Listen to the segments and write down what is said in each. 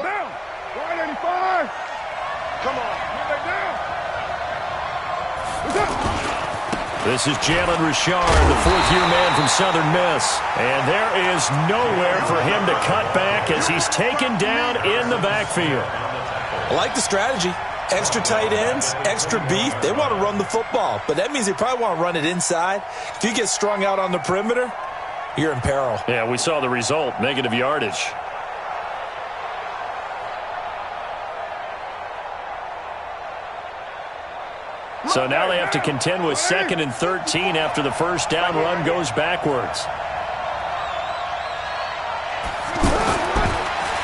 Down. Right 85. Come on. Get down. This is Jalen Richard, the fourth-year man from Southern Miss. And there is nowhere for him to cut back as he's taken down in the backfield. I like the strategy. Extra tight ends, extra beef. They want to run the football, but that means they probably want to run it inside. If you get strung out on the perimeter, you're in peril. Yeah, we saw the result, negative yardage. So now they have to contend with 2nd and 13 after the first down run goes backwards.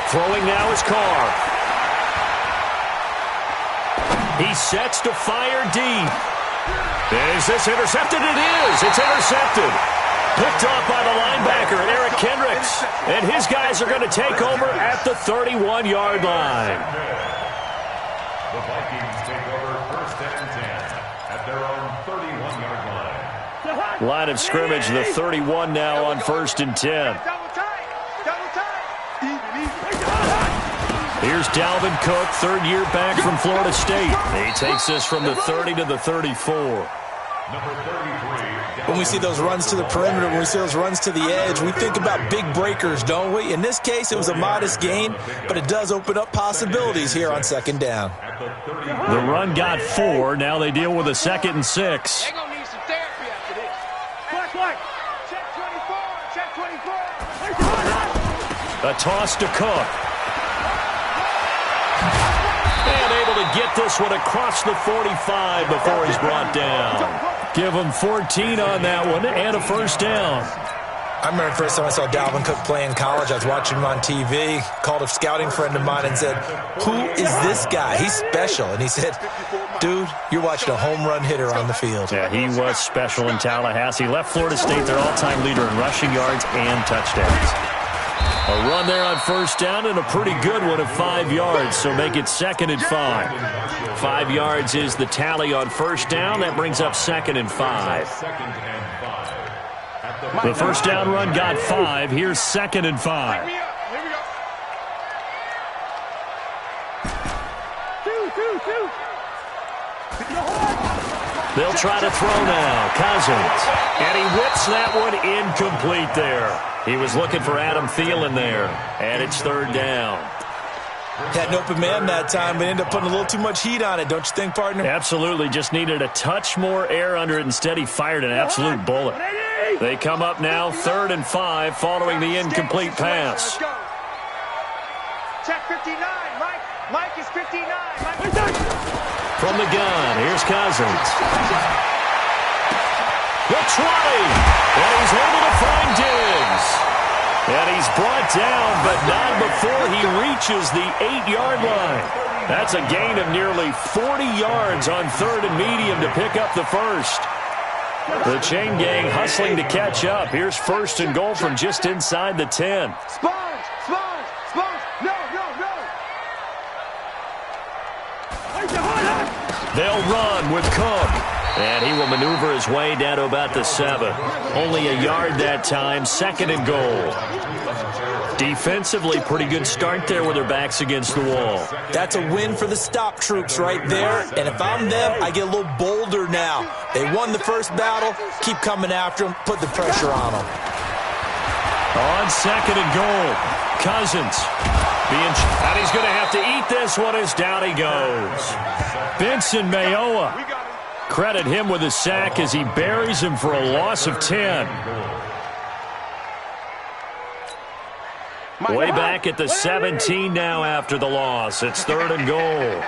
Throwing now is Carr. He sets to fire deep. Is this intercepted? It is. It's intercepted. Picked off by the linebacker, Eric Kendricks. And his guys are going to take over at the 31-yard line. The Vikings take over 1st and 10 at their own 31-yard line. Line of scrimmage, the 31 now on 1st and 10. Here's Dalvin Cook, third-year back from Florida State. He takes this from the 30 to the 34. When we see those runs to the perimeter, when we see those runs to the edge, we think about big breakers, don't we? In this case, it was a modest gain, but it does open up possibilities here on 2nd down. The run got 4. Now they deal with a 2nd and 6. They're going to need some therapy after this. Check 24. Check 24. A toss to Cook. And able to get this one across the 45 before he's brought down. Give him 14 on that one and a first down. I remember the first time I saw Dalvin Cook play in college. I was watching him on TV, called a scouting friend of mine and said, "Who is this guy? He's special." And he said, "Dude, you're watching a home run hitter on the field." Yeah, he was special in Tallahassee. Left Florida State their all-time leader in rushing yards and touchdowns. A run there on first down and a pretty good one of 5 yards, so make it 2nd and 5. 5 yards is the tally on first down. That brings up 2nd and 5. The first down run got 5. Here's 2nd and 5. They'll try to throw now. Cousins. And he whips that one incomplete there. He was looking for Adam Thielen there. And it's 3rd down. Had an open man that time, but ended up putting a little too much heat on it, don't you think, partner? Absolutely. Just needed a touch more air under it. Instead, he fired an absolute bullet. They come up now, 3rd and 5, following the incomplete pass. Check 59, Mike. Mike is 59. From the gun, here's Cousins. The try, and he's able to find Diggs. And he's brought down, but not before he reaches the 8-yard line. That's a gain of nearly 40 yards on 3rd and medium to pick up the first. The chain gang hustling to catch up. Here's 1st and goal from just inside the 10. Sponge. No. They'll run with Cook. And he will maneuver his way down to about the 7. Only a yard that time, 2nd and goal. Defensively, pretty good start there with their backs against the wall. That's a win for the stop troops right there. And if I'm them, I get a little bolder now. They won the first battle. Keep coming after them. Put the pressure on them. On 2nd and goal, Cousins. And he's going to have to eat this one as down he goes. Benson Mayowa. Credit him with a sack as he buries him for a loss of 10. Way back at the 17 now after the loss. It's 3rd and goal.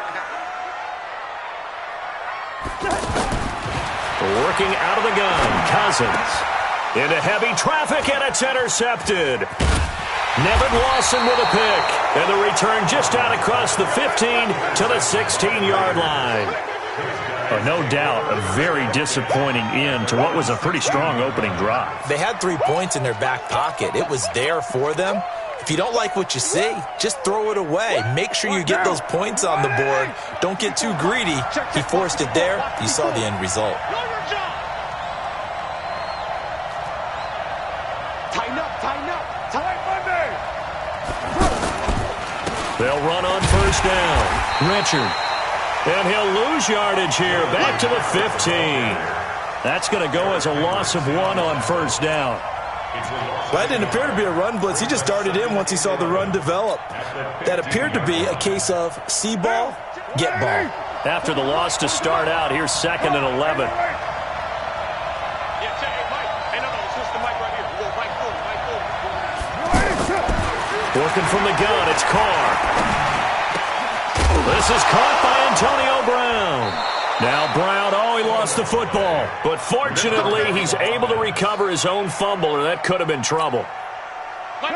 Working out of the gun, Cousins. Into heavy traffic, and it's intercepted. Nevin Lawson with a pick. And the return just out across the 15 to the 16-yard line. No doubt, a very disappointing end to what was a pretty strong opening drive. They had 3 points in their back pocket. It was there for them. If you don't like what you see, just throw it away. Make sure you get those points on the board. Don't get too greedy. He forced it there. You saw the end result. Tighten up. They'll run on first down. Richard. And he'll lose yardage here. Back to the 15. That's going to go as a loss of 1 on first down. Well, that didn't appear to be a run blitz. He just darted in once he saw the run develop. That appeared to be a case of see ball, get ball. After the loss to start out, here's 2nd and 11. Working from the gun, it's Carr. This is caught by Antonio Brown. Now Brown, he lost the football. But fortunately, he's able to recover his own fumble, or that could have been trouble. Watch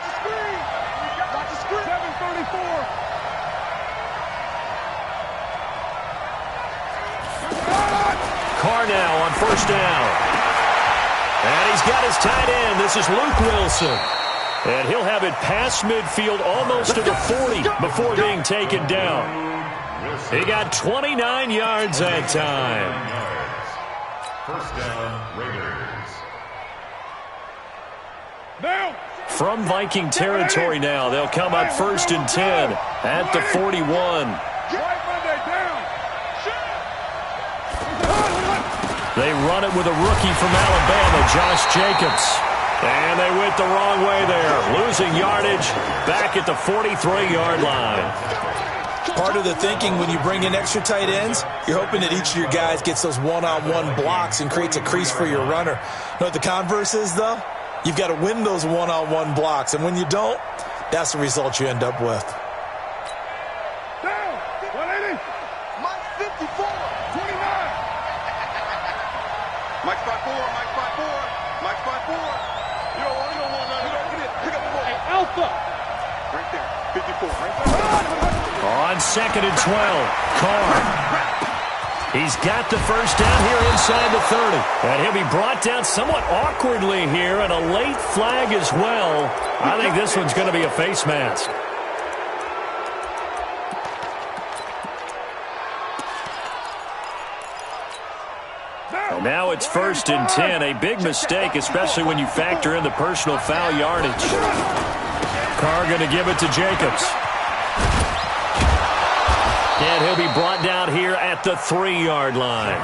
the screen. 734. Carr now on first down. And he's got his tight end. This is Luke Wilson. And he'll have it past midfield almost to the 40 before being taken down. He got 29 yards that time. First down, Raiders. Now. From Viking territory now, they'll come up 1st and 10 at the 41. They run it with a rookie from Alabama, Josh Jacobs. And they went the wrong way there, losing yardage back at the 43-yard line. Part of the thinking when you bring in extra tight ends, you're hoping that each of your guys gets those one-on-one blocks and creates a crease for your runner. You know what the converse is, though? You've got to win those one-on-one blocks, and when you don't, that's the result you end up with. Down. 180. Mike 54. 29. Mike 54. Mike 54. Mike 54. You don't want none. You don't get it. Pick up the ball. Hey, Alpha. Right there. 54. Right there. On 2nd and 12, Carr. He's got the first down here inside the 30. And he'll be brought down somewhat awkwardly here, and a late flag as well. I think this one's going to be a face mask. And now it's 1st and 10. A big mistake, especially when you factor in the personal foul yardage. Carr going to give it to Jacobs. And he'll be brought down here at the 3-yard line.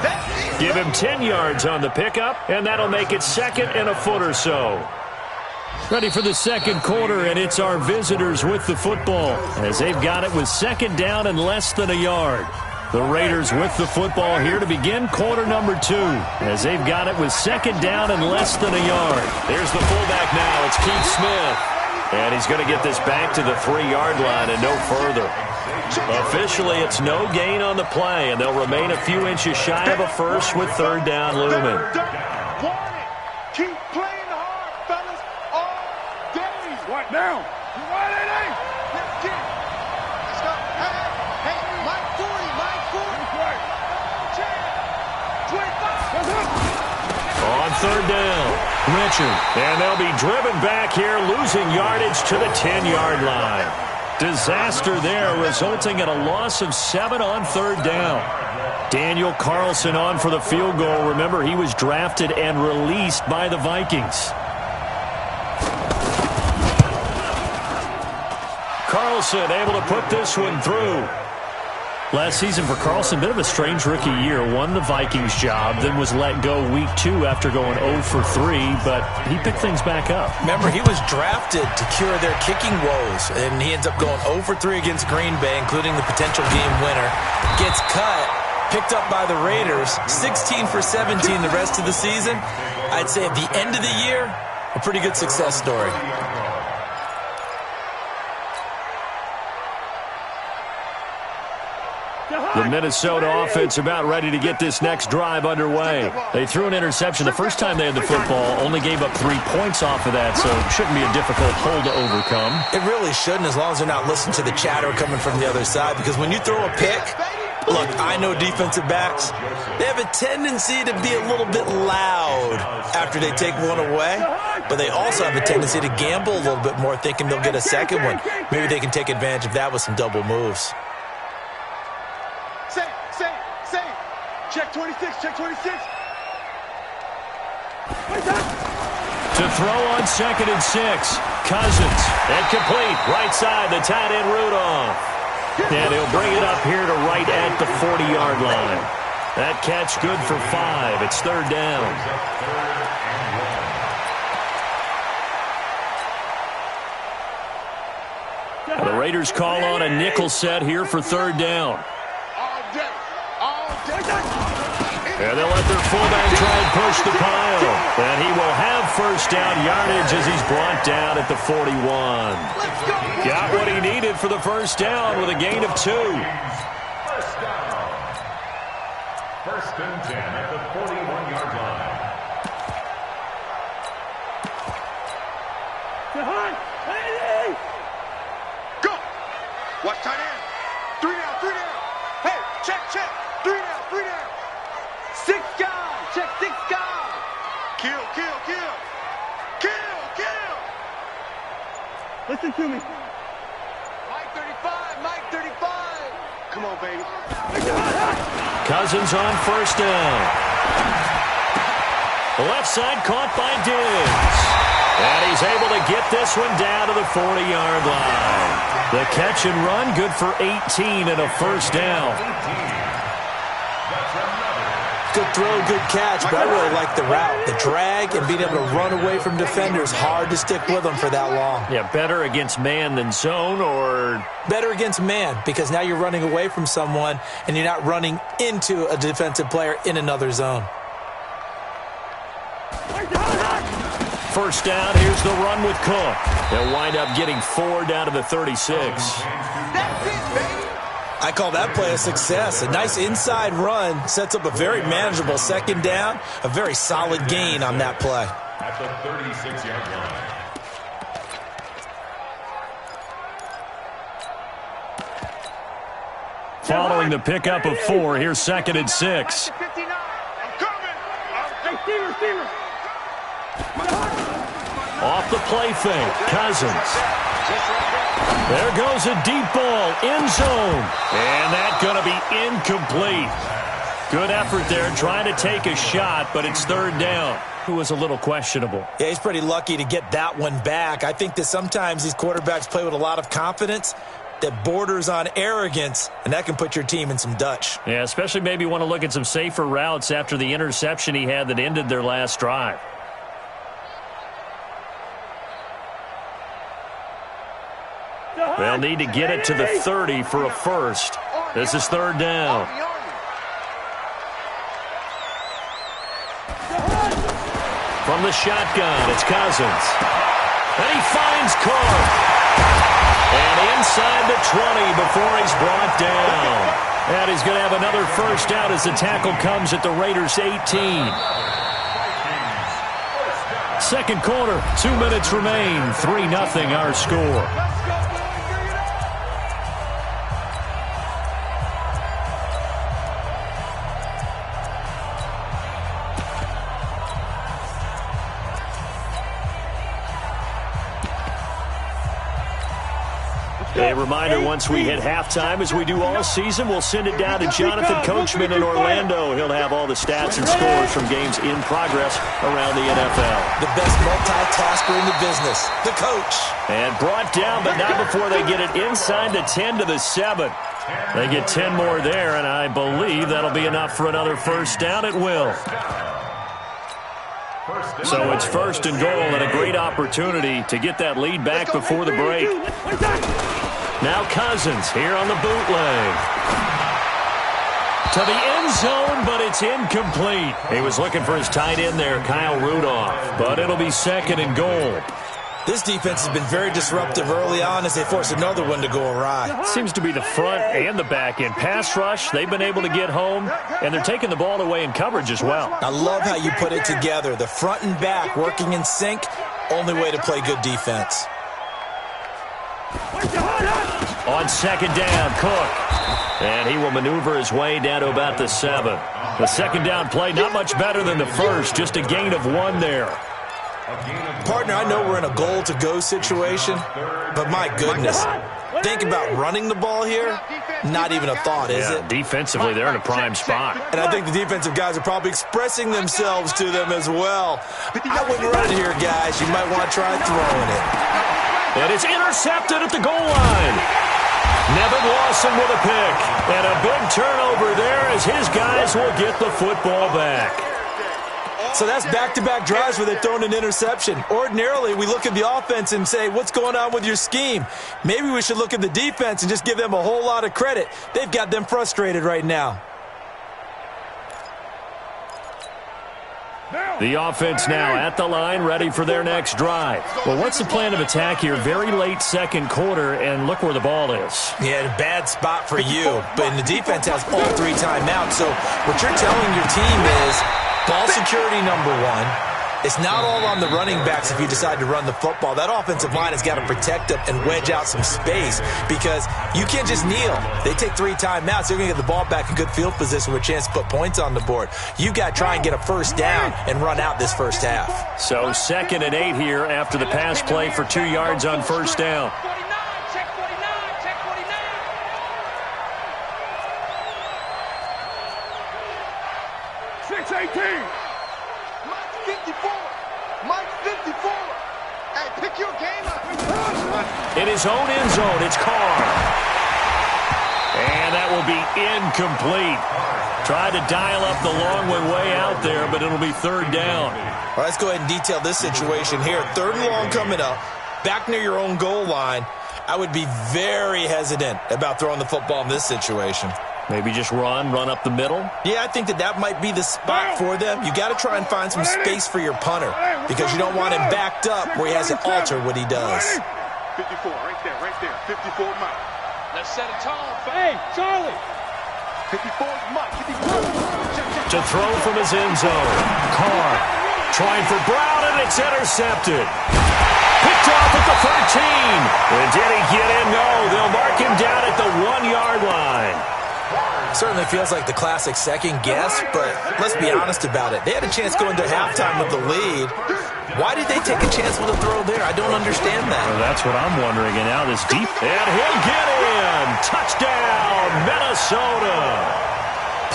Give him 10 yards on the pickup, and that'll make it 2nd and a foot or so. Ready for the second quarter, and it's our visitors with the football, as they've got it with 2nd down and less than a yard. The Raiders with the football here to begin quarter number 2, as they've got it with 2nd down and less than a yard. There's the fullback now. It's Keith Smith. And he's going to get this back to the 3-yard line and no further. Officially, it's no gain on the play, and they'll remain a few inches shy of a first with 3rd down looming. Keep playing hard, fellas, all day. What now? 180. Let's get it. Let's go. Hey, Mike 40, Mike 40. 25. On 3rd down, Richard. And they'll be driven back here, losing yardage to the 10-yard line. Disaster there, resulting in a loss of 7 on 3rd down. Daniel Carlson on for the field goal. Remember, he was drafted and released by the Vikings. Carlson able to put this one through. Last season for Carlson, bit of a strange rookie year. Won the Vikings job, then was let go week 2 after going 0 for 3, but he picked things back up. Remember, he was drafted to cure their kicking woes, and he ends up going 0 for 3 against Green Bay, including the potential game winner. Gets cut, picked up by the Raiders, 16 for 17 the rest of the season. I'd say at the end of the year, a pretty good success story. The Minnesota offense about ready to get this next drive underway. They threw an interception the first time they had the football, only gave up 3 points off of that, so it shouldn't be a difficult hole to overcome. It really shouldn't, as long as they're not listening to the chatter coming from the other side, because when you throw a pick, look, I know defensive backs, they have a tendency to be a little bit loud after they take one away, but they also have a tendency to gamble a little bit more, thinking they'll get a second one. Maybe they can take advantage of that with some double moves. Check 26, check 26. To throw on 2nd and 6. Cousins. And complete. Right side, the tight end Rudolph. And he'll bring it up here to right at the 40-yard line. That catch good for 5. It's third down. The Raiders call on a nickel set here for third down. And they'll let their fullback try and push the pile. And he will have first down yardage as he's brought down at the 41. Got what he needed for the first down with a gain of 2. First down. First and 10 at the 41-yard line. Go! Watch tight end. 3 down, 3 down. Hey, check. 3 down, 3 down. 6 guys. Check 6 guys. Kill. Listen to me. Mike 35. Come on, baby. Cousins on first down. Left side caught by Diggs. And he's able to get this one down to the 40-yard line. The catch and run good for 18 and a first down. Good throw, good catch, but I really like the route. The drag and being able to run away from defenders, hard to stick with them for that long. Yeah, better against man than zone, or better against man, because now you're running away from someone and you're not running into a defensive player in another zone. First down, here's the run with Cook. They'll wind up getting 4 down to the 36. That's it, baby. I call that play a success. A nice inside run sets up a very manageable second down, a very solid gain on that play. At the 36-yard line. Following the pickup of 4, here's second and 6. I'm coming. Receiver. Off the play fake, Cousins. There goes a deep ball, end zone. And that's going to be incomplete. Good effort there, trying to take a shot, but it's third down. Who was a little questionable. Yeah, he's pretty lucky to get that one back. I think that sometimes these quarterbacks play with a lot of confidence that borders on arrogance, and that can put your team in some Dutch. Yeah, especially maybe want to look at some safer routes after the interception he had that ended their last drive. They'll need to get it to the 30 for a first. This is third down. From the shotgun, it's Cousins. And he finds Cook. And inside the 20 before he's brought down. And he's going to have another first down as the tackle comes at the Raiders' 18. Second quarter, 2 minutes remain. 3-0 our score. A reminder, once we hit halftime, as we do all season, we'll send it down to Jonathan Coachman in Orlando. He'll have all the stats and scores from games in progress around the NFL. The best multitasker in the business, the coach. And brought down, but not before they get it inside the 10 to the 7. They get 10 more there, and I believe that'll be enough for another first down. It will. So it's first and goal, and a great opportunity to get that lead back before the break. Now Cousins here on the bootleg. To the end zone, but it's incomplete. He was looking for his tight end there, Kyle Rudolph, but it'll be second and goal. This defense has been very disruptive early on as they force another one to go awry. Seems to be the front and the back end. Pass rush, they've been able to get home, and they're taking the ball away in coverage as well. I love how you put it together. The front and back working in sync, only way to play good defense. On second down, Cook. And he will maneuver his way down to about the 7. The second down play, not much better than the first, just a gain of 1 there. Partner, I know we're in a goal-to-go situation, but my goodness, think about running the ball here. Not even a thought, is it? Defensively, they're in a prime spot. And I think the defensive guys are probably expressing themselves to them as well. I wouldn't run it here, guys. You might want to try throwing it. And it's intercepted at the goal line. Nevin Lawson with a pick. And a big turnover there as his guys will get the football back. So that's back-to-back drives where they're throwing an interception. Ordinarily, we look at the offense and say, what's going on with your scheme? Maybe we should look at the defense and just give them a whole lot of credit. They've got them frustrated right now. The offense now at the line, ready for their next drive. Well, what's the plan of attack here? Very late second quarter, and look where the ball is. Yeah, a bad spot for you. But the defense has all 3 timeouts. So what you're telling your team is ball security number 1. It's not all on the running backs if you decide to run the football. That offensive line has got to protect them and wedge out some space because you can't just kneel. They take 3 timeouts. They're going to get the ball back in good field position with a chance to put points on the board. You got to try and get a first down and run out this first half. So 2nd and 8 here after the pass play for 2 yards on first down. 6-18. Mike 54. Mike 54. Hey, pick your game up. In his own end zone, it's Carr. And that will be incomplete. Tried to dial up the long one way out there, but it'll be 3rd down. All right, let's go ahead and detail this situation here. 3rd and long coming up, back near your own goal line. I would be very hesitant about throwing the football in this situation. Maybe just run up the middle? Yeah, I think that might be the spot for them. You got to try and find some space for your punter because you don't want him backed up where he has to alter what he does. 54, right there. 54 Mike. Let's set a tone. Hey, Charlie. 54 Mike. 54. To throw from his end zone. Carr trying for Brown, and it's intercepted. Picked off at the 13. And did he get in? No. They'll mark him down at the 1-yard line. Certainly feels like the classic second guess, but let's be honest about it. They had a chance going to halftime with the lead. Why did they take a chance with a throw there? I don't understand that. Well, that's what I'm wondering. And now this deep. And he'll get in. Touchdown, Minnesota.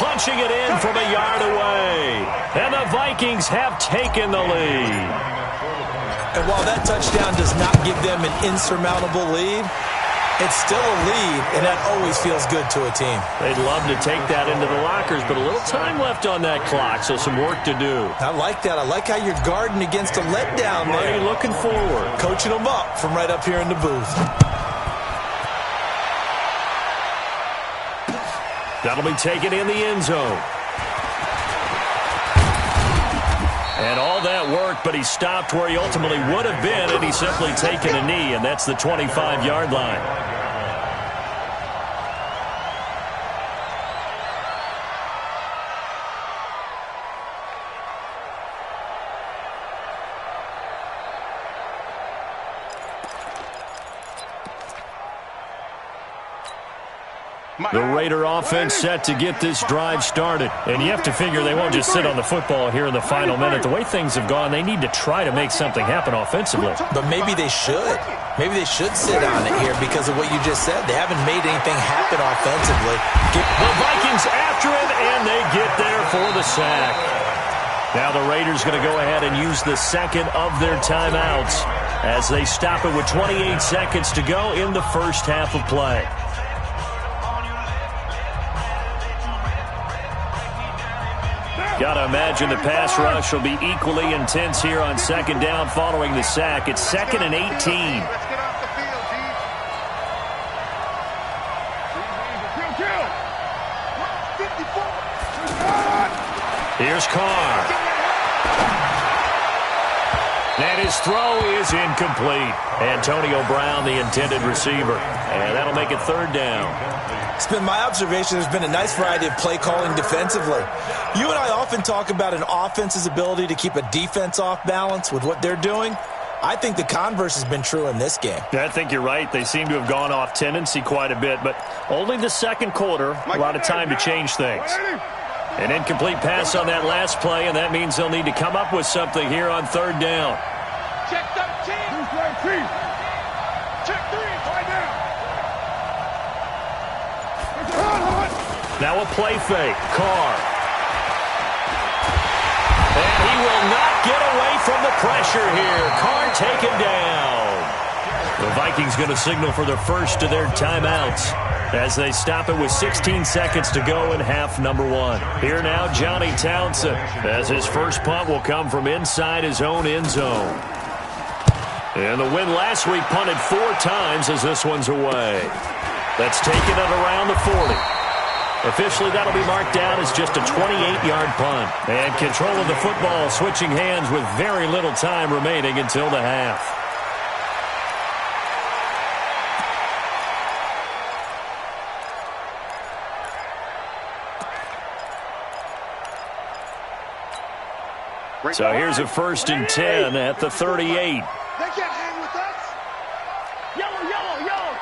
Punching it in from a yard away. And the Vikings have taken the lead. And while that touchdown does not give them an insurmountable lead, it's still a lead, and that always feels good to a team. They'd love to take that into the lockers, but a little time left on that clock, so some work to do. I like that. I like how you're guarding against a letdown there. Looking forward. Coaching them up from right up here in the booth. That'll be taken in the end zone. And all that work, but he stopped where he ultimately would have been, and he's simply taken a knee, and that's the 25-yard line. The Raider offense set to get this drive started. And you have to figure they won't just sit on the football here in the final minute. The way things have gone, they need to try to make something happen offensively. But maybe they should. Maybe they should sit on it here because of what you just said. They haven't made anything happen offensively. The Vikings after him, and they get there for the sack. Now the Raiders going to go ahead and use the second of their timeouts as they stop it with 28 seconds to go in the first half of play. Got to imagine the pass rush will be equally intense here on second down following the sack. It's 2nd and 18. Let's get off the field, G. 54. Here's Carr. And his throw is incomplete. Antonio Brown, the intended receiver. And that'll make it 3rd down. It's been my observation there's been a nice variety of play calling defensively. You and I often talk about an offense's ability to keep a defense off balance with what they're doing. I think the converse has been true in this game. I think you're right. They seem to have gone off tendency quite a bit, but only the second quarter, a lot of time to change things. An incomplete pass on that last play, and that means they'll need to come up with something here on 3rd down. Check 13. Check 3. Right now. Now a play fake. Carr. And he will not get away from the pressure here. Carr taken down. The Vikings going to signal for the first of their timeouts as they stop it with 16 seconds to go in half number one. Here now, Johnny Townsend, as his first punt will come from inside his own end zone. And the win last week punted 4 times as this one's away. That's taken it around the 40. Officially, that'll be marked down as just a 28-yard punt. And control of the football switching hands with very little time remaining until the half. So here's a 1st and 10 at the 38. They can't hang with us. Yellow, yellow, yellow.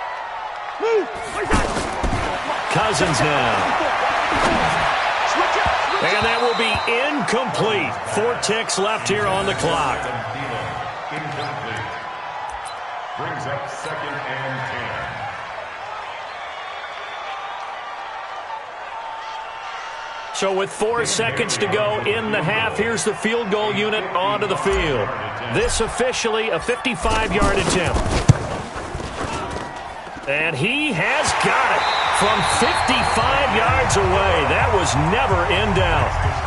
Move. Cousins now. And that will be incomplete. 4 ticks left here on the clock. Incomplete. Brings up 2nd and 10. So with 4 seconds to go in the half, here's the field goal unit onto the field. This officially a 55-yard attempt. And he has got it from 55 yards away. That was never in doubt.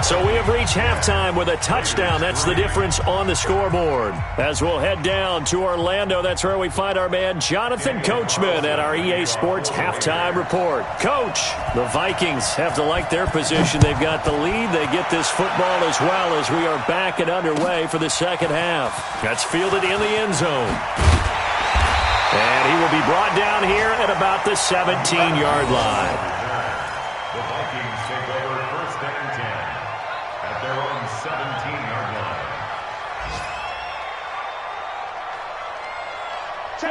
So we have reached halftime with a touchdown. That's the difference on the scoreboard. As we'll head down to Orlando, that's where we find our man Jonathan Coachman at our EA Sports Halftime Report. Coach, the Vikings have to like their position. They've got the lead. They get this football as well as we are back and underway for the second half. That's fielded in the end zone. And he will be brought down here at about the 17-yard line. The Vikings take over 1st and 10 at their own 17-yard line.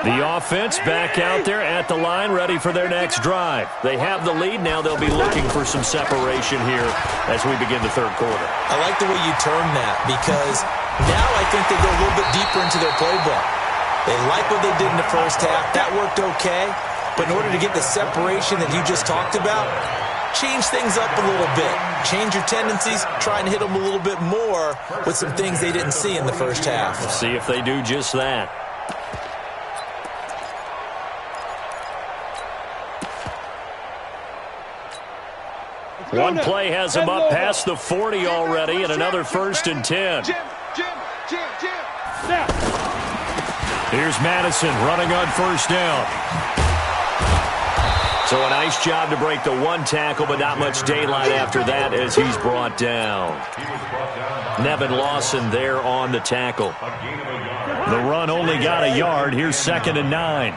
The offense back out there at the line, ready for their next drive. They have the lead. Now they'll be looking for some separation here as we begin the third quarter. I like the way you term that because now I think they go a little bit deeper into their playbook. They like what they did in the first half. That worked okay. But in order to get the separation that you just talked about, change things up a little bit. Change your tendencies. Try and hit them a little bit more with some things they didn't see in the first half. Let's see if they do just that. One play has him up past the 40 already, and another 1st and 10. Here's Madison running on 1st down. So a nice job to break the 1 tackle, but not much daylight after that as he's brought down. Nevin Lawson there on the tackle. The run only got a yard. Here's 2nd and 9.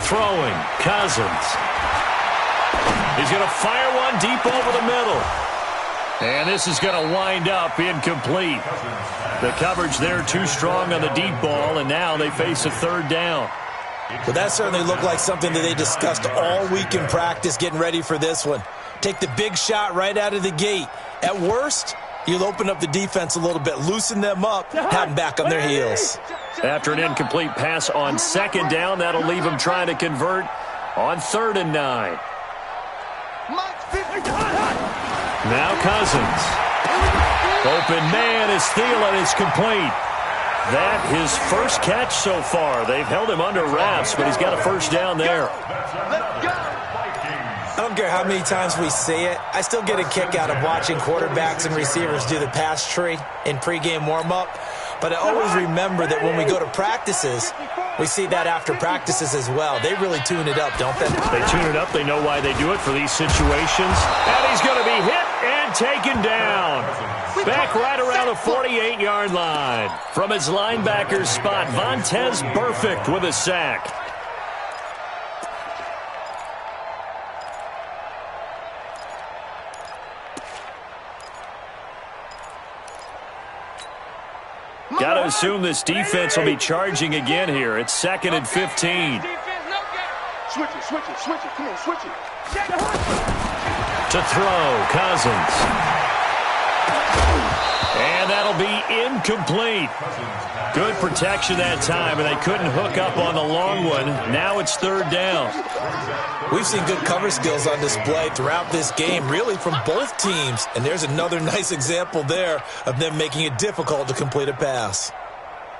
Throwing, Cousins. He's going to fire one deep over the middle. And this is going to wind up incomplete. The coverage there too strong on the deep ball, and now they face a 3rd down. Well, that certainly looked like something that they discussed all week in practice getting ready for this one. Take the big shot right out of the gate. At worst, you'll open up the defense a little bit, loosen them up, have them back on their heels. After an incomplete pass on 2nd down, that'll leave them trying to convert on 3rd and 9. Now Cousins. Open man is Thielen. It's complete. That his first catch so far. They've held him under wraps, but he's got a 1st down there. I don't care how many times we see it. I still get a kick out of watching quarterbacks and receivers do the pass tree in pregame warm-up. But I always remember that when we go to practices, we see that after practices as well. They really tune it up, don't they? They tune it up. They know why they do it for these situations. And he's going to be hit and taken down. Back right around the 48-yard line. From his linebacker's spot, Vontez Burfict with a sack. Got to assume this defense will be charging again here. It's 2nd and 15. Switch it. Come on, switch it. To throw, Cousins. And that'll be incomplete. Good protection that time, and they couldn't hook up on the long one. Now it's third down. We've seen good cover skills on display throughout this game, really from both teams. And there's another nice example there of them making it difficult to complete a pass.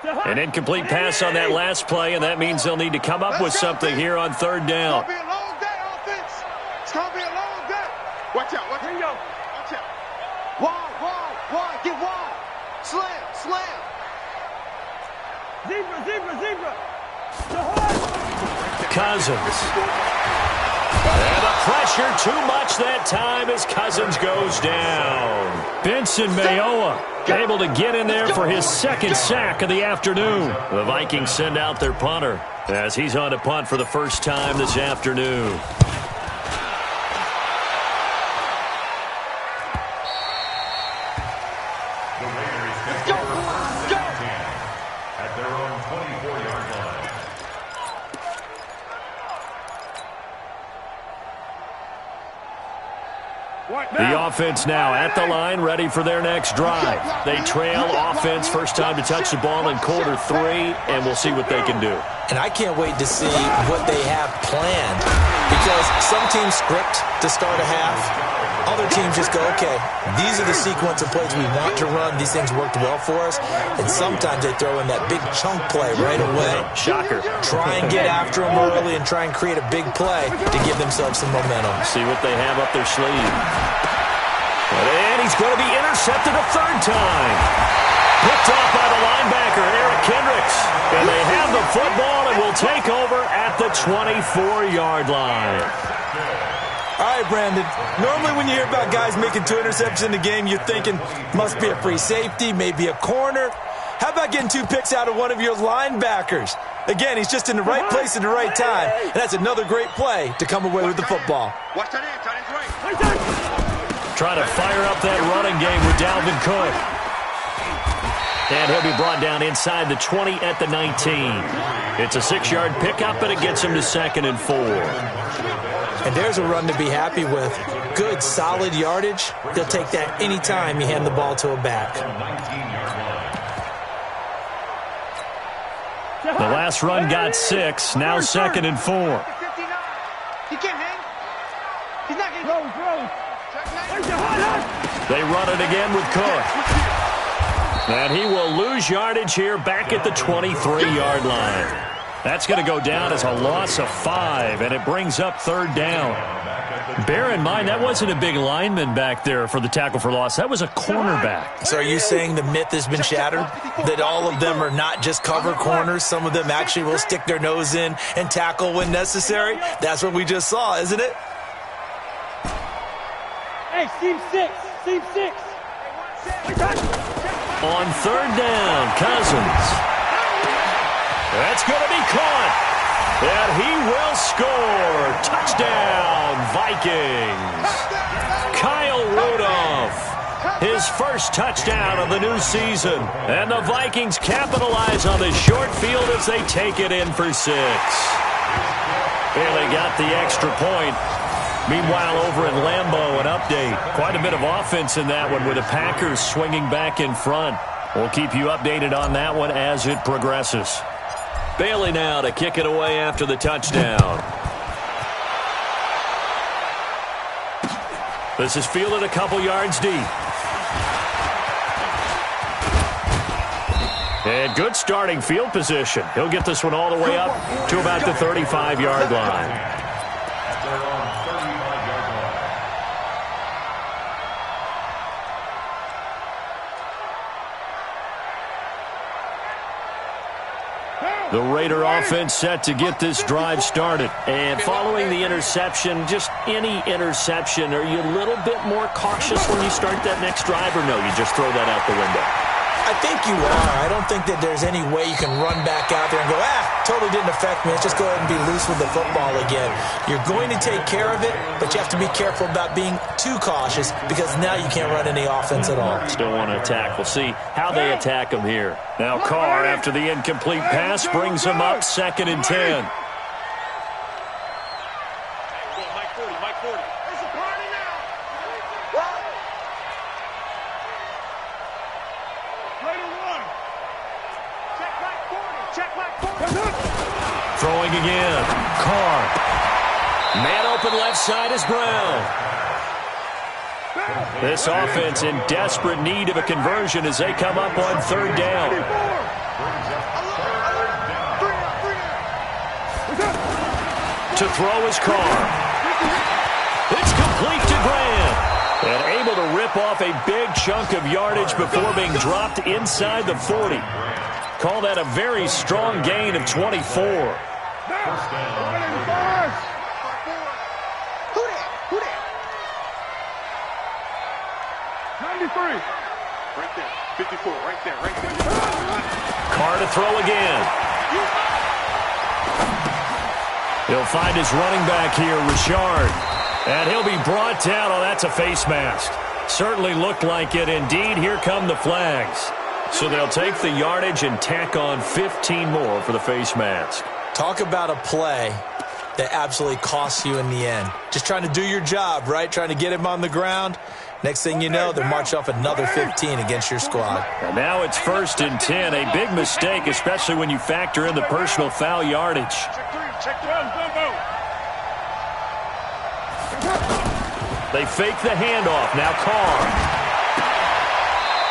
An incomplete pass on that last play, and that means they'll need to come up with something here on third down. It's going to be a long day, offense. It's going to be a long day. Watch out. Watch out. Watch out. Wide. Get wide. Slam. Zebra. Cousins. And the pressure too much that time as Cousins goes down. Benson Mayowa able to get in there for his second sack of the afternoon. The Vikings send out their punter as he's on to punt for the first time this afternoon. The offense now at the line, ready for their next drive. They trail offense, first time to touch the ball in quarter 3, and we'll see what they can do. And I can't wait to see what they have planned, because some teams script to start a half. Other teams just go, okay, these are the sequence of plays we want to run. These things worked well for us. And sometimes they throw in that big chunk play right away. Shocker. Try and get after them early and try and create a big play to give themselves some momentum. See what they have up their sleeve. And he's going to be intercepted a third time. Picked off by the linebacker, Eric Kendricks. And they have the football and will take over at the 24-yard line. All right, Brandon, normally when you hear about guys making 2 interceptions in the game, you're thinking must be a free safety, maybe a corner. How about getting 2 picks out of one of your linebackers? Again, he's just in the right place at the right time, and that's another great play to come away with the football. Watch that end, right. Trying to fire up that running game with Dalvin Cook. And he'll be brought down inside the 20 at the 19. It's a 6-yard pickup, and it gets him to 2nd and 4. And there's a run to be happy with. Good, solid yardage. He'll take that any time you hand the ball to a back. The last run got 6. Now 2nd and 4. He can't hang. He's not getting They run it again with Cook. And he will lose yardage here back at the 23-yard line. That's going to go down as a loss of 5, and it brings up third down. Bear in mind, that wasn't a big lineman back there for the tackle for loss. That was a cornerback. So are you saying the myth has been shattered? That all of them are not just cover corners? Some of them actually will stick their nose in and tackle when necessary? That's what we just saw, isn't it? Hey, Team 6. On third down, Cousins. That's going to be caught. And he will score. Touchdown, Vikings. Kyle Rudolph, his first touchdown of the new season. And the Vikings capitalize on the short field as they take it in for 6. Bailey got the extra point. Meanwhile, over in Lambeau, an update. Quite a bit of offense in that one with the Packers swinging back in front. We'll keep you updated on that one as it progresses. Bailey now to kick it away after the touchdown. This is fielded a couple yards deep. And good starting field position. He'll get this one all the way up to about the 35-yard line. The Raider offense set to get this drive started. And following the interception, just any interception, are you a little bit more cautious when you start that next drive, or no, you just throw that out the window? I think you are. I don't think that there's any way you can run back out there and go, totally didn't affect me. Let's just go ahead and be loose with the football again. You're going to take care of it, but you have to be careful about being too cautious because now you can't run any offense at all. Still want to attack. We'll see how they attack him here. Now Carr, after the incomplete pass, brings him up 2nd and 10. Mike 40. It's a party now. Throwing again. Carr. Man open left side is Brown. This offense in desperate need of a conversion as they come up on third down. To throw is Carr. It's complete to Grant. And able to rip off a big chunk of yardage before being dropped inside the 40. Call that a very strong gain of 24. First down. 93. Right there. 54. Right there. Carr to throw again. He'll find his running back here, Richard. And he'll be brought down. Oh, that's a face mask. Certainly looked like it. Indeed, here come the flags. So they'll take the yardage and tack on 15 more for the face mask. Talk about a play that absolutely costs you in the end. Just trying to do your job, right? Trying to get him on the ground. Next thing you know, they'll march off another 15 against your squad. And now it's 1st and 10. A big mistake, especially when you factor in the personal foul yardage. They fake the handoff. Now Carr.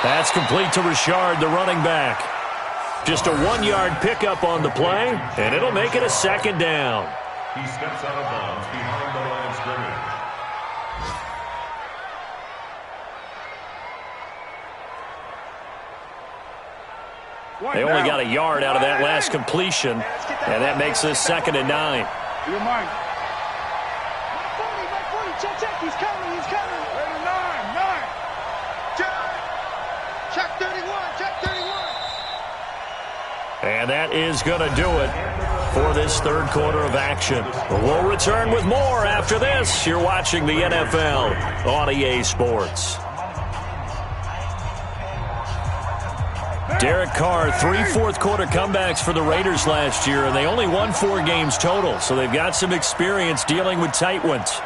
That's complete to Richard, the running back. Just a 1-yard pickup on the play, and it'll make it a 2nd down. He steps out of bounds behind the line of scrimmage. They only got a yard out of that last completion, and that makes this 2nd and 9. Your mind. Check. He's coming. 9. Check 31. And that is going to do it for this third quarter of action. We'll return with more after this. You're watching the NFL on EA Sports. Derek Carr, 3 fourth-quarter comebacks for the Raiders last year, and they only won 4 games total, so they've got some experience dealing with tight ones.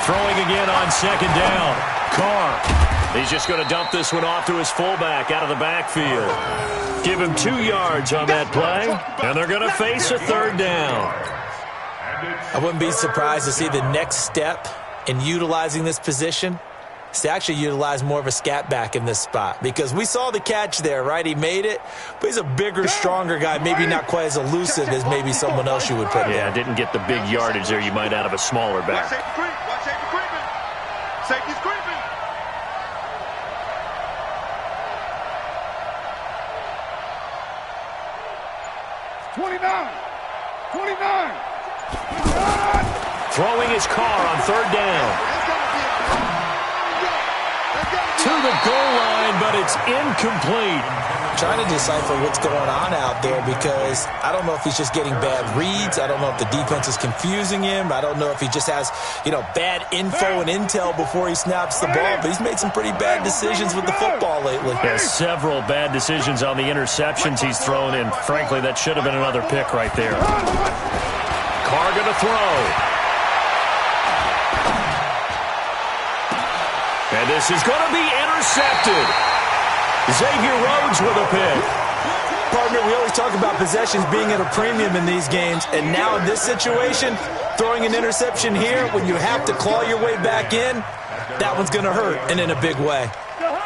Throwing again on 2nd down. Carr. He's just going to dump this one off to his fullback out of the backfield. Give him 2 yards on that play, and they're going to face a 3rd down. I wouldn't be surprised to see the next step in utilizing this position is to actually utilize more of a scat back in this spot, because we saw the catch there, right? He made it, but he's a bigger, stronger guy, maybe not quite as elusive as maybe someone else you would put there. Yeah, didn't get the big yardage there you might out of a smaller back. Safety's creeping. 29. Throwing his Carr on 3rd down. To the goal line, but it's incomplete. Trying to decipher what's going on out there, because I don't know if he's just getting bad reads. I don't know if the defense is confusing him. I don't know if he just has, bad info and intel before he snaps the ball. But he's made some pretty bad decisions with the football lately. Yeah, several bad decisions on the interceptions he's thrown, and frankly, that should have been another pick right there. Carr going to throw. And this is going to be intercepted. Xavier Rhodes with a pick. Partner, we always talk about possessions being at a premium in these games, and now in this situation, throwing an interception here when you have to claw your way back in, that one's going to hurt, and in a big way.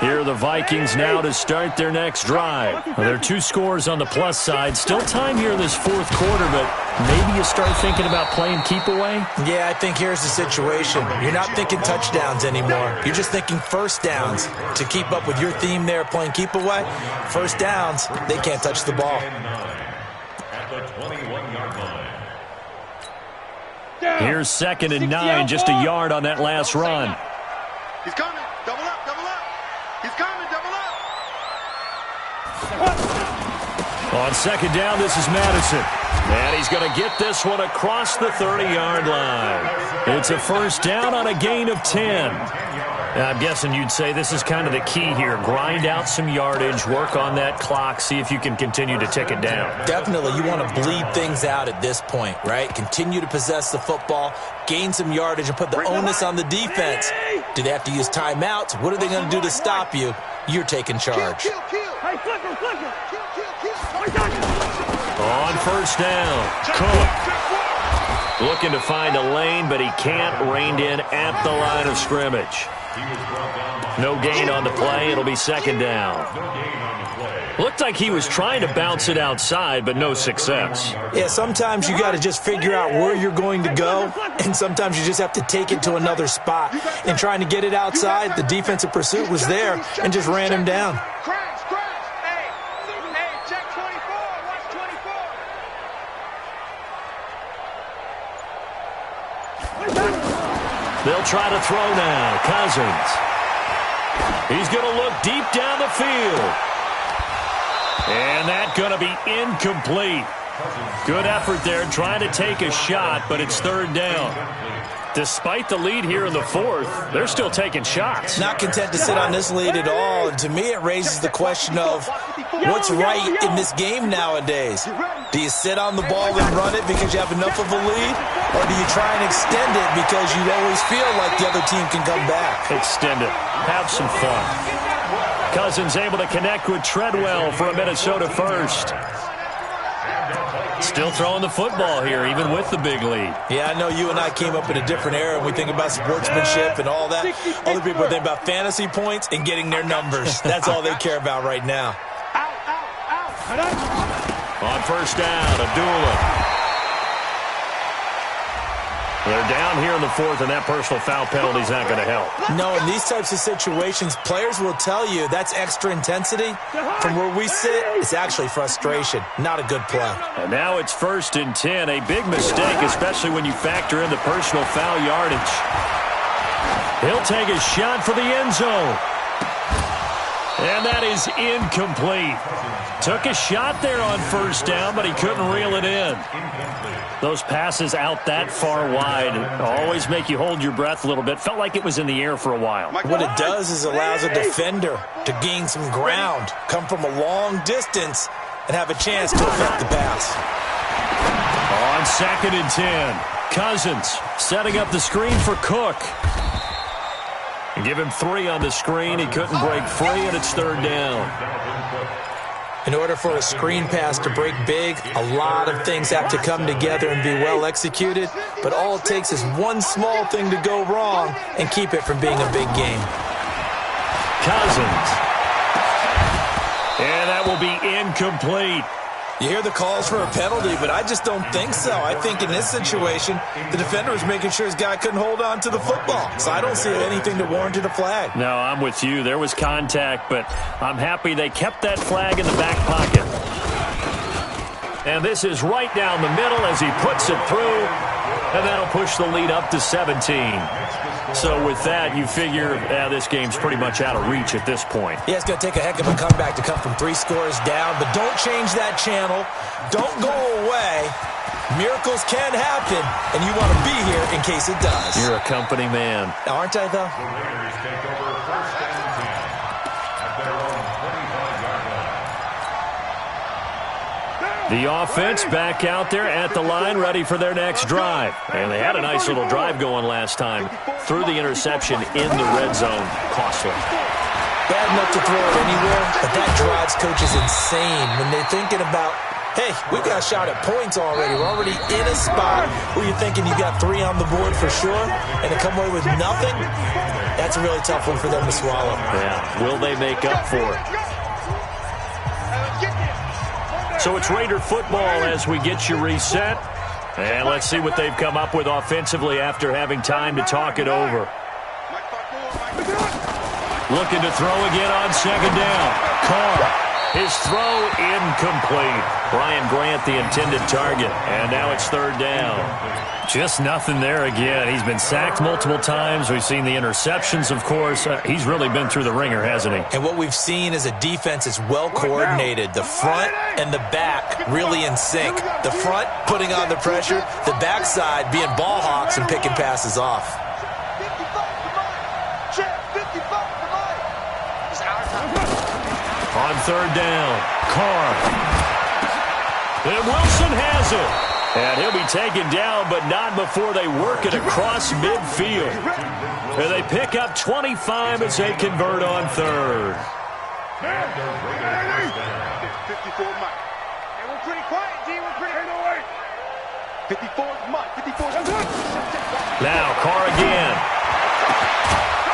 Here are the Vikings now to start their next drive. Well, there are 2 scores on the plus side. Still time here in this 4th quarter, but maybe you start thinking about playing keep away? Yeah, I think here's the situation. You're not thinking touchdowns anymore. You're just thinking first downs. To keep up with your theme there, playing keep away, first downs, they can't touch the ball. At the 21-yard line. Here's 2nd and 9, just a yard on that last run. He's coming. Double up. He's coming. Double up. On 2nd down, this is Madison. And he's going to get this one across the 30-yard line. It's a 1st down on a gain of 10. I'm guessing you'd say this is kind of the key here. Grind out some yardage, work on that clock, see if you can continue to tick it down. Definitely, you want to bleed things out at this point, right? Continue to possess the football, gain some yardage, and put the onus on the defense. Do they have to use timeouts? What are they going to do to stop you? you're taking charge. Hey, flipper, flipper. On first down, Cook. Looking to find a lane, but he can't. Reined in at the line of scrimmage. No gain on the play. It'll be second down. Looked like he was trying to bounce it outside, but no success. Yeah, sometimes you got to just figure out where you're going to go, and sometimes you just have to take it to another spot. And trying to get it outside, the defensive pursuit was there and just ran him down. Crash. Hey, check 24. Watch 24. They'll try to throw now. Cousins. He's going to look deep down the field. And that's going to be incomplete. Good effort there trying to take a shot, but it's third down. Despite the lead here in the fourth, they're still taking shots. Not content to sit on this lead at all. And to me, it raises the question of what's right in this game nowadays. Do you sit on the ball and run it because you have enough of a lead? Or do you try and extend it because you always feel like the other team can come back? Extend it. Have some fun. Cousins able to connect with Treadwell for a Minnesota first. Still throwing the football here, even with the big lead. Yeah, I know you and I came up in a different era when we think about sportsmanship and all that. Other people think about fantasy points and getting their numbers. That's all they care about right now. On first down, Abdullah. They're down here in the fourth, and that personal foul penalty is not going to help. No, in these types of situations, players will tell you that's extra intensity. From where we sit, it's actually frustration, not a good play. And now it's 1st and 10, a big mistake, especially when you factor in the personal foul yardage. He'll take a shot for the end zone. And that is incomplete. Took a shot there on first down, but he couldn't reel it in. Those passes out that far wide always make you hold your breath a little bit. Felt like it was in the air for a while. What it does is allows a defender to gain some ground, come from a long distance, and have a chance to affect the pass. On 2nd and 10, Cousins setting up the screen for Cook. And give him 3 on the screen. He couldn't break free, and it's third down. In order for a screen pass to break big, a lot of things have to come together and be well executed, but all it takes is one small thing to go wrong and keep it from being a big game. Cousins. And that will be incomplete. You hear the calls for a penalty, but I just don't think so. I think in this situation, the defender was making sure his guy couldn't hold on to the football. So I don't see anything to warrant a flag. No, I'm with you. There was contact, but I'm happy they kept that flag in the back pocket. And this is right down the middle as he puts it through, and that'll push the lead up to 17. So with that, you figure this game's pretty much out of reach at this point. Yeah, it's going to take a heck of a comeback to come from 3 scores down, but don't change that channel. Don't go away. Miracles can happen, and you want to be here in case it does. You're a company man. Aren't I, though? The Raiders take over 1st and 10 at their own 25-yard line. The offense back out there at the line, ready for their next drive. And they had a nice little drive going last time. Threw the interception in the red zone. Costly. Bad enough to throw it anywhere, but that drives coaches insane when they're thinking about, hey, we've got a shot at points already. We're already in a spot where you're thinking you got 3 on the board for sure, and to come away with nothing, that's a really tough one for them to swallow. Yeah, will they make up for it? So it's Raider football as we get you reset. And let's see what they've come up with offensively after having time to talk it over. Looking to throw again on 2nd down. Carr. His throw incomplete. Brian Grant the intended target. And now it's 3rd down. Just nothing there again. He's been sacked multiple times. We've seen the interceptions, of course. He's really been through the ringer, hasn't he? And what we've seen is a defense that's well coordinated. The front and the back really in sync. The front putting on the pressure. The backside being ball hawks and picking passes off. On 3rd down, Carr. And Wilson has it. And he'll be taken down, but not before they work it across midfield. And they pick up 25 as they convert on 3rd. 54 Mike. Hey, we're pretty quiet, G. We're pretty... Hey, no way. 54's Mike. 54's Now, Carr again.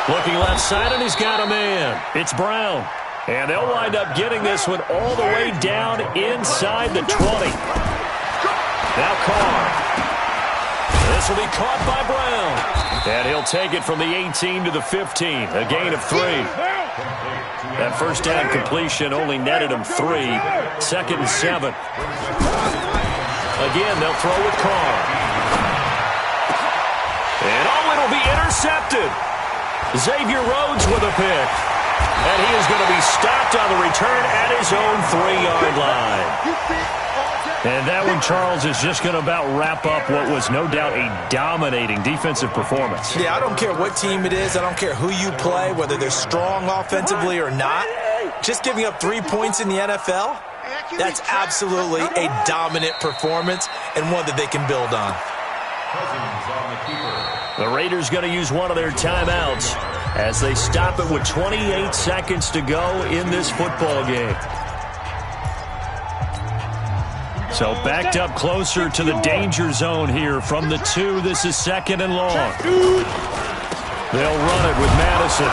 Looking left side, and he's got a man. It's Brown. And they'll wind up getting this one all the way down inside the 20. Now Carr. This will be caught by Brown. And he'll take it from the 18 to the 15. A gain of 3. That first down completion only netted him 3. 2nd and 7. Again, they'll throw with Carr. And it'll be intercepted. Xavier Rhodes with a pick. And he is going to be stopped on the return at his own 3-yard line. And that one, Charles, is just going to about wrap up what was no doubt a dominating defensive performance. Yeah, I don't care what team it is. I don't care who you play, whether they're strong offensively or not. Just giving up 3 points in the NFL, that's absolutely a dominant performance and one that they can build on. The Raiders going to use one of their timeouts as they stop it with 28 seconds to go in this football game. So backed up closer to the danger zone here from the 2. This is 2nd and long. They'll run it with Madison.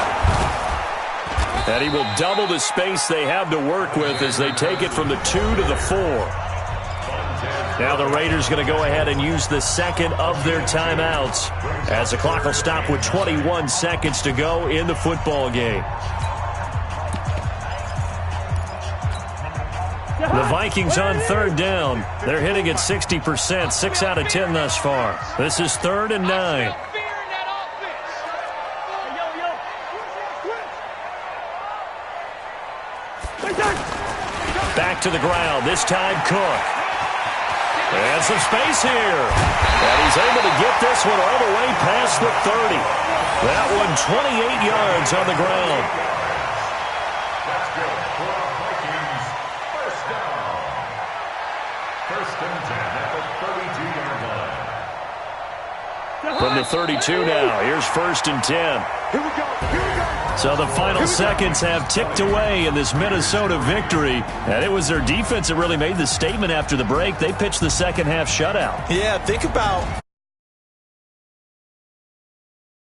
And he will double the space they have to work with as they take it from the 2 to the 4. Now the Raiders going to go ahead and use the 2nd of their timeouts as the clock will stop with 21 seconds to go in the football game. The Vikings on 3rd down. They're hitting at 60%, 6 out of 10 thus far. This is 3rd and 9. Back to the ground, this time Cook. And some space here. And he's able to get this one all the way past the 30. That one 28 yards on the ground. That's good for our Vikings. First down. 1st and 10 at the 32-yard line. From the 32 now, here's 1st and 10. Here we go. Here we go. So the final seconds have ticked away in this Minnesota victory. And it was their defense that really made the statement after the break. They pitched the second half shutout. Yeah, think about